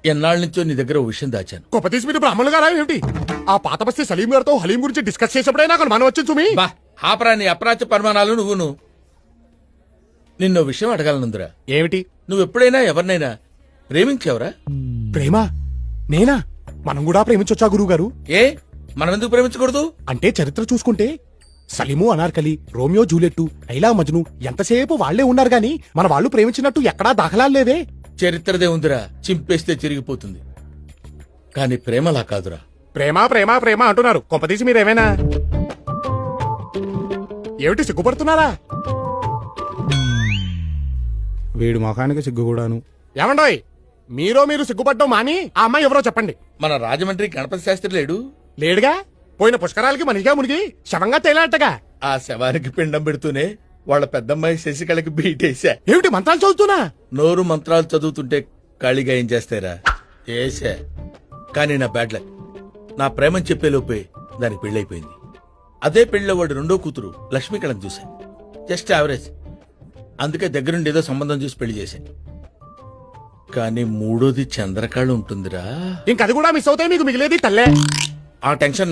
ఎన్నాళ్ళ నుంచో నీ దగ్గర ఓ విషయం దాచాను. గొప్పతీసి మీరు బ్రాహ్మణులు గారా ఏమిటి? ఆ పాత బస్తీ సలీం గారితో హలీం గురించి డిస్కస్ చేసేప్పుడే నాకు మనం వచ్చింది సుమి. బా ఆపరా నీ అప్రాచ్య పరిమాణాలు నువ్వును. నిన్నో విషయం అడగాలనుందిరా. ఏమిటి? నువ్వెప్పుడైనా ఎవరినైనా ప్రేమించావురా? ప్రేమ? నేనా? మనం కూడా ప్రేమించొచ్చా గురువు గారు? ఏ మనం ఎందుకు ప్రేమించకూడదు? అంటే చరిత్ర చూసుకుంటే సలీము అనార్కలి, రోమియో జూలియట్టు, లైలా మజ్ను ఎంతసేపు వాళ్లే ఉన్నారు గాని మన వాళ్ళు ప్రేమించినట్టు ఎక్కడా దాఖలాలు లేవే. చరిత్రదే ఉందిరా, చింపేస్తే చిరిగిపోతుంది. కాని ప్రేమలా కాదురా. ప్రేమ ప్రేమ ప్రేమ అంటున్నారు. కొంపదీసి మీరేమైనా ఏమిటి సిగ్గుపడుతున్నారా? వీడు మొఖానికి సిగ్గు కూడాను. ఏమండోయ్, మీరు సిగ్గుపడ్డం మాని ఆ అమ్మాయి ఎవరో చెప్పండి. మన రాజమండ్రి గణపతి శాస్త్రి లేడు? లేడుగా. పోయిన పుష్కరాలకి మనిషిగా మునిగి శవంగా తేలాటగా. ఆ శవానికి పిండం పెడుతూనే వాళ్ళ పెద్దమ్మాయి శశికళకి బీటేశా. ఏమిటి మంత్రాలు చదువుతున్నా? నోరు మంత్రాలు చదువుతుంటే ఖాళీగా ఏం చేస్తారా? చేశా. కానీ నా బ్యాడ్ లక్, నా ప్రేమని చెప్పేలోపే దానికి పెళ్ళైపోయింది. అదే పెళ్ళిలో వాడు రెండో కూతురు లక్ష్మీకళని చూశా. Just average. అందుకే దగ్గరుండి ఏదో సంబంధం చూసి పెళ్లి చేశా. కానీ మూడోది చంద్రకళ ఉంటుందిరా. ఇంకది కూడా మిస్ అవుతాయి. మీకు మిగిలేది తల్లే. ఆ టెన్షన్